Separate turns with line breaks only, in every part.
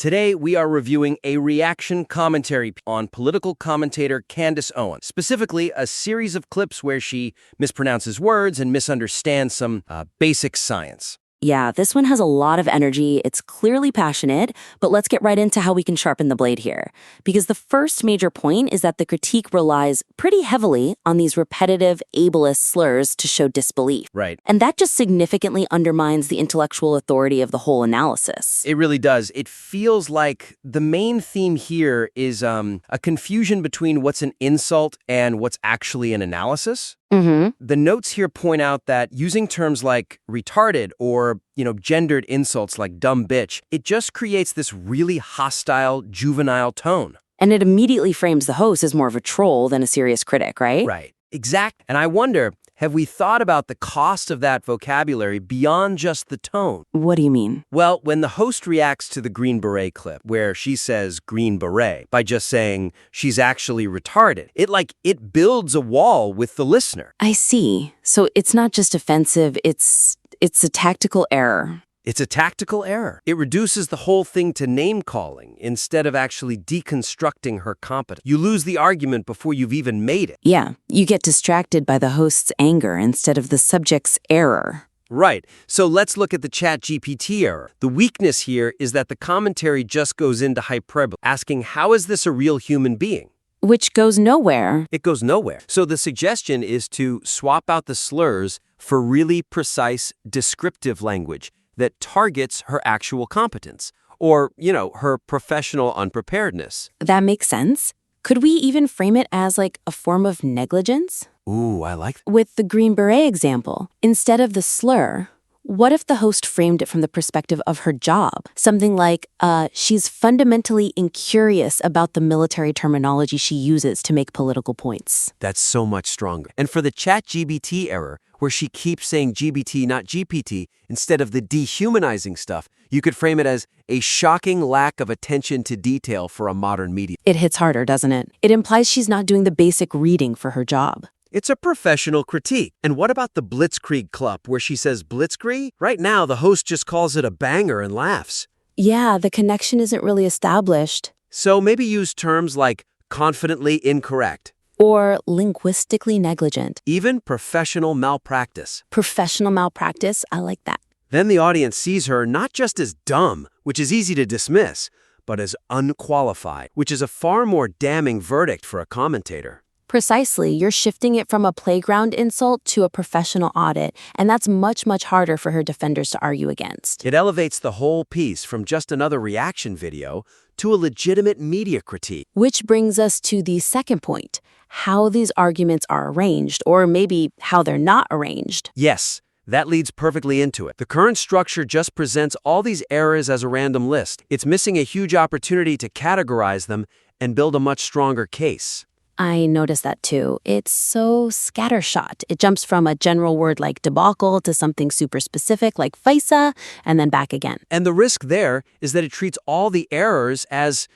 Today, we are reviewing a reaction commentary on political commentator Candace Owens, specifically a series of clips where she mispronounces words and misunderstands some basic science.
Yeah, this one has a lot of energy. It's clearly passionate, but let's get right into how we can sharpen the blade here. Because the first major point is that the critique relies pretty heavily on these repetitive ableist slurs to show disbelief.
Right.
And that just significantly undermines the intellectual authority of the whole analysis.
It really does. It feels like the main theme here is a confusion between what's an insult and what's actually an analysis. The notes here point out that using terms like retarded or, gendered insults like dumb bitch, it just creates this really hostile, juvenile tone.
And it immediately frames the host as more of a troll than a serious critic, right?
Right. Exact. And I wonder, have we thought about the cost of that vocabulary beyond just the tone?
What do you mean?
Well, when the host reacts to the Green Beret clip, where she says Green Beret, by just saying she's actually retarded, it builds a wall with the listener.
I see. So it's not just offensive, it's a tactical error.
It's a tactical error. It reduces the whole thing to name-calling instead of actually deconstructing her competence. You lose the argument before you've even made it.
Yeah, you get distracted by the host's anger instead of the subject's error.
Right. So let's look at the ChatGPT error. The weakness here is that the commentary just goes into hyperbole, asking how is this a real human being?
Which goes nowhere.
It goes nowhere. So the suggestion is to swap out the slurs for really precise, descriptive language that targets her actual competence, or, her professional unpreparedness.
That makes sense. Could we even frame it as a form of negligence?
Ooh, I like that.
With the Green Beret example, instead of the slur, what if the host framed it from the perspective of her job? Something like, she's fundamentally incurious about the military terminology she uses to make political points.
That's so much stronger. And for the ChatGPT error, where she keeps saying GBT, not GPT, instead of the dehumanizing stuff, you could frame it as a shocking lack of attention to detail for a modern medium.
It hits harder, doesn't it? It implies she's not doing the basic reading for her job.
It's a professional critique. And what about the Blitzkrieg Club, where she says Blitzkrieg? Right now, the host just calls it a banger and laughs.
Yeah, the connection isn't really established.
So maybe use terms like confidently incorrect.
Or linguistically negligent.
Even professional malpractice.
Professional malpractice, I like that.
Then the audience sees her not just as dumb, which is easy to dismiss, but as unqualified, which is a far more damning verdict for a commentator.
Precisely, you're shifting it from a playground insult to a professional audit, and that's much, much harder for her defenders to argue against.
It elevates the whole piece from just another reaction video to a legitimate media critique.
Which brings us to the second point, how these arguments are arranged, or maybe how they're not arranged.
Yes, that leads perfectly into it. The current structure just presents all these errors as a random list. It's missing a huge opportunity to categorize them and build a much stronger case.
I noticed that too. It's so scattershot. It jumps from a general word like debacle to something super specific like FISA, and then back again.
And the risk there is that it treats all the errors as,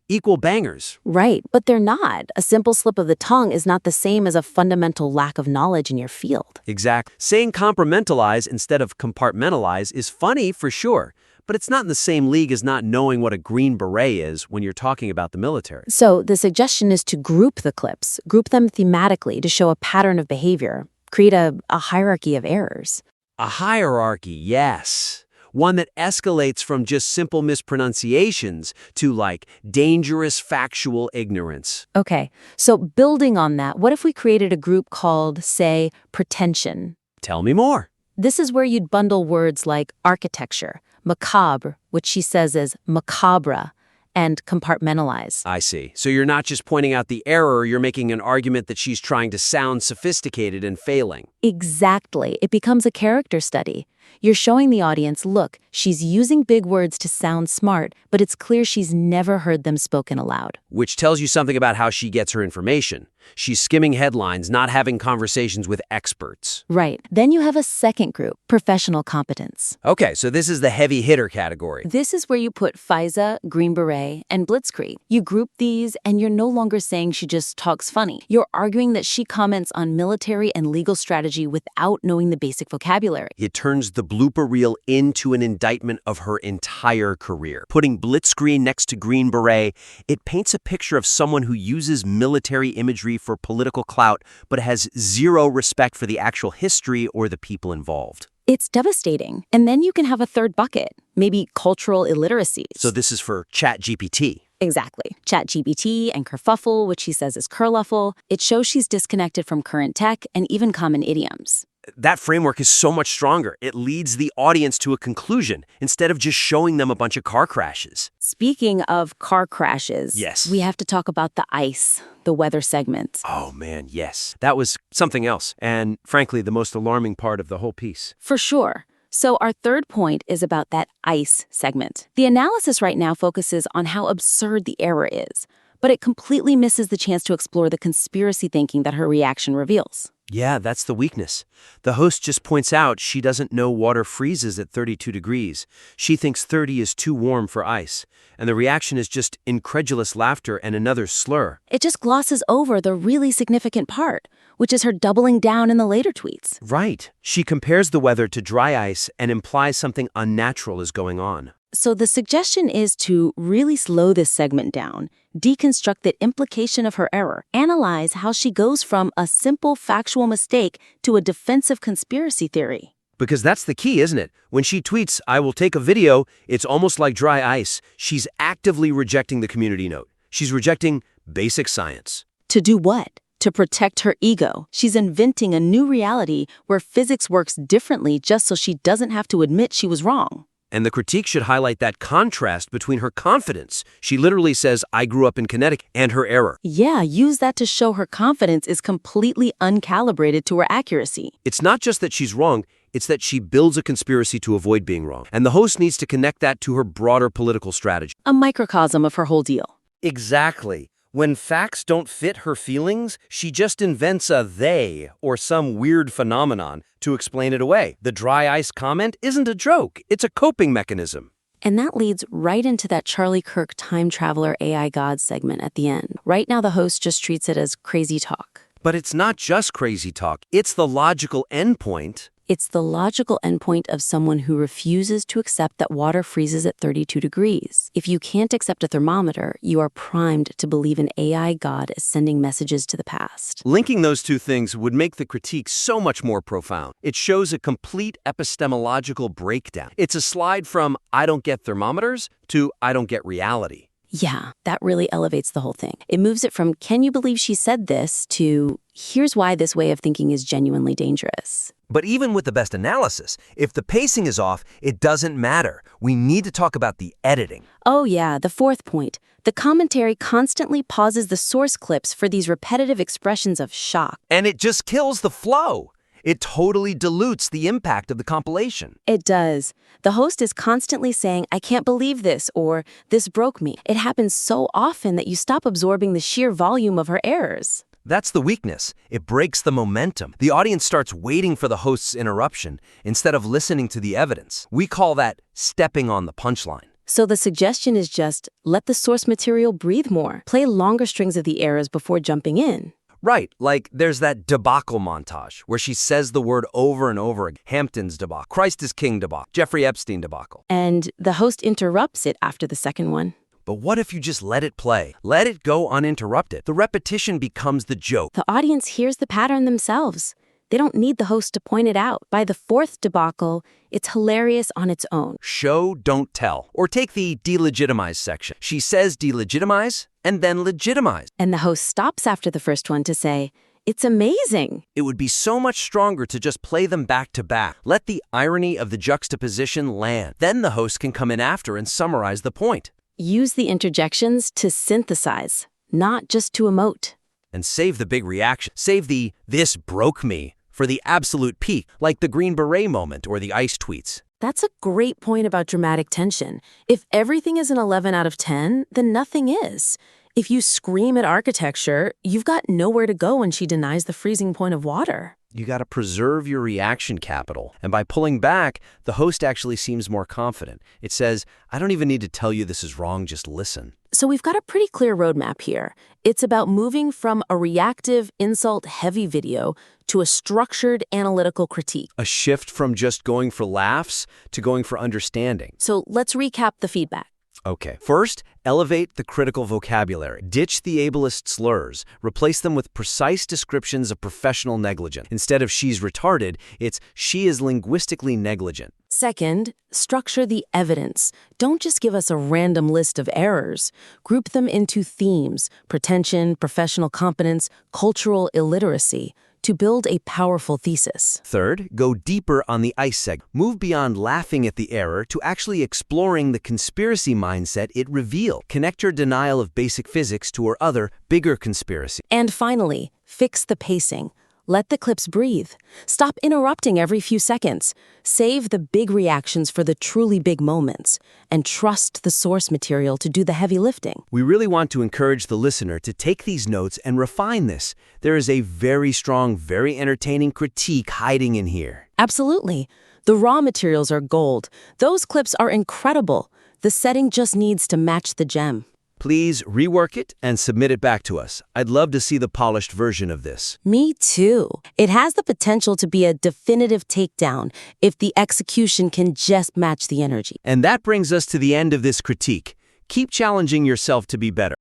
equal bangers.
Right, but they're not. A simple slip of the tongue is not the same as a fundamental lack of knowledge in your field.
Exactly. Saying compartmentalize instead of compartmentalize is funny for sure, but it's not in the same league as not knowing what a Green Beret is when you're talking about the military.
So the suggestion is to group the clips, group them thematically to show a pattern of behavior, create a hierarchy of errors.
A hierarchy, yes. One that escalates from just simple mispronunciations to dangerous factual ignorance.
Okay, so building on that, what if we created a group called, say, pretension?
Tell me more.
This is where you'd bundle words like architecture, macabre, which she says is macabre, and compartmentalize.
I see. So you're not just pointing out the error, you're making an argument that she's trying to sound sophisticated and failing.
Exactly. It becomes a character study. You're showing the audience, look, she's using big words to sound smart, but it's clear she's never heard them spoken aloud.
Which tells you something about how she gets her information. She's skimming headlines, not having conversations with experts.
Right. Then you have a second group, professional competence.
Okay, so this is the heavy hitter category.
This is where you put FISA, Green Beret, and Blitzkrieg. You group these, and you're no longer saying she just talks funny. You're arguing that she comments on military and legal strategy without knowing the basic vocabulary.
It turns the blooper reel into an indictment of her entire career. Putting blitzscreen next to Green Beret, it paints a picture of someone who uses military imagery for political clout, but has zero respect for the actual history or the people involved.
It's devastating. And then you can have a third bucket, maybe cultural illiteracies.
So this is for ChatGPT.
Exactly. ChatGPT and kerfuffle, which she says is curluffle. It shows she's disconnected from current tech and even common idioms.
That framework is so much stronger. It leads the audience to a conclusion instead of just showing them a bunch of car crashes.
Speaking of car crashes,
yes,
we have to talk about the ice, the weather segment.
Oh man, yes. That was something else, and frankly, the most alarming part of the whole piece.
For sure. So our third point is about that ice segment. The analysis right now focuses on how absurd the error is, but it completely misses the chance to explore the conspiracy thinking that her reaction reveals.
Yeah, that's the weakness. The host just points out she doesn't know water freezes at 32 degrees. She thinks 30 is too warm for ice. And the reaction is just incredulous laughter and another slur.
It just glosses over the really significant part, which is her doubling down in the later tweets.
Right. She compares the weather to dry ice and implies something unnatural is going on.
So the suggestion is to really slow this segment down, deconstruct the implication of her error, analyze how she goes from a simple factual mistake to a defensive conspiracy theory.
Because that's the key, isn't it? When she tweets, "I will take a video," it's almost like dry ice. She's actively rejecting the community note. She's rejecting basic science.
To do what? To protect her ego. She's inventing a new reality where physics works differently just so she doesn't have to admit she was wrong.
And the critique should highlight that contrast between her confidence. She literally says, "I grew up in Connecticut," and her error.
Yeah, use that to show her confidence is completely uncalibrated to her accuracy.
It's not just that she's wrong, it's that she builds a conspiracy to avoid being wrong. And the host needs to connect that to her broader political strategy.
A microcosm of her whole deal.
Exactly. When facts don't fit her feelings, she just invents a they or some weird phenomenon to explain it away. The dry ice comment isn't a joke, it's a coping mechanism.
And that leads right into that Charlie Kirk time traveler AI God segment at the end. Right now, the host just treats it as crazy talk.
But it's not just crazy talk, it's the logical endpoint.
It's the logical endpoint of someone who refuses to accept that water freezes at 32 degrees. If you can't accept a thermometer, you are primed to believe an AI God is sending messages to the past.
Linking those two things would make the critique so much more profound. It shows a complete epistemological breakdown. It's a slide from "I don't get thermometers" to "I don't get reality."
Yeah, that really elevates the whole thing. It moves it from "can you believe she said this" to "here's why this way of thinking is genuinely dangerous."
But even with the best analysis, if the pacing is off, it doesn't matter. We need to talk about the editing.
Oh yeah, the fourth point. The commentary constantly pauses the source clips for these repetitive expressions of shock.
And it just kills the flow. It totally dilutes the impact of the compilation.
It does. The host is constantly saying, "I can't believe this," or "this broke me." It happens so often that you stop absorbing the sheer volume of her errors.
That's the weakness. It breaks the momentum. The audience starts waiting for the host's interruption instead of listening to the evidence. We call that stepping on the punchline.
So the suggestion is just let the source material breathe more. Play longer strings of the errors before jumping in.
Right, like there's that debacle montage where she says the word over and over again. Hampton's debacle, Christ is King debacle, Jeffrey Epstein debacle.
And the host interrupts it after the second one.
But what if you just let it play? Let it go uninterrupted. The repetition becomes the joke.
The audience hears the pattern themselves. They don't need the host to point it out. By the fourth debacle, it's hilarious on its own.
Show, don't tell. Or take the delegitimize section. She says delegitimize and then legitimize.
And the host stops after the first one to say, "It's amazing."
It would be so much stronger to just play them back to back. Let the irony of the juxtaposition land. Then the host can come in after and summarize the point.
Use the interjections to synthesize, not just to emote.
And save the big reaction. Save the "this broke me" for the absolute peak, like the Green Beret moment or the ice tweets.
That's a great point about dramatic tension. If everything is an 11 out of 10, then nothing is. If you scream at architecture, you've got nowhere to go when she denies the freezing point of water.
You got to preserve your reaction capital. And by pulling back, the host actually seems more confident. It says, I don't even need to tell you this is wrong, just listen.
So we've got a pretty clear roadmap here. It's about moving from a reactive, insult-heavy video to a structured, analytical critique.
A shift from just going for laughs to going for understanding.
So let's recap the feedback.
Okay. First, elevate the critical vocabulary. Ditch the ableist slurs. Replace them with precise descriptions of professional negligence. Instead of she's retarded, it's she is linguistically negligent.
Second, structure the evidence. Don't just give us a random list of errors. Group them into themes: pretension, professional competence, cultural illiteracy, to build a powerful thesis.
Third, go deeper on the ice segment. Move beyond laughing at the error to actually exploring the conspiracy mindset it revealed. Connect your denial of basic physics to her other, bigger conspiracy.
And finally, fix the pacing. Let the clips breathe. Stop interrupting every few seconds. Save the big reactions for the truly big moments. And trust the source material to do the heavy lifting.
We really want to encourage the listener to take these notes and refine this. There is a very strong, very entertaining critique hiding in here.
Absolutely. The raw materials are gold. Those clips are incredible. The setting just needs to match the gem.
Please rework it and submit it back to us. I'd love to see the polished version of this.
Me too. It has the potential to be a definitive takedown if the execution can just match the energy.
And that brings us to the end of this critique. Keep challenging yourself to be better.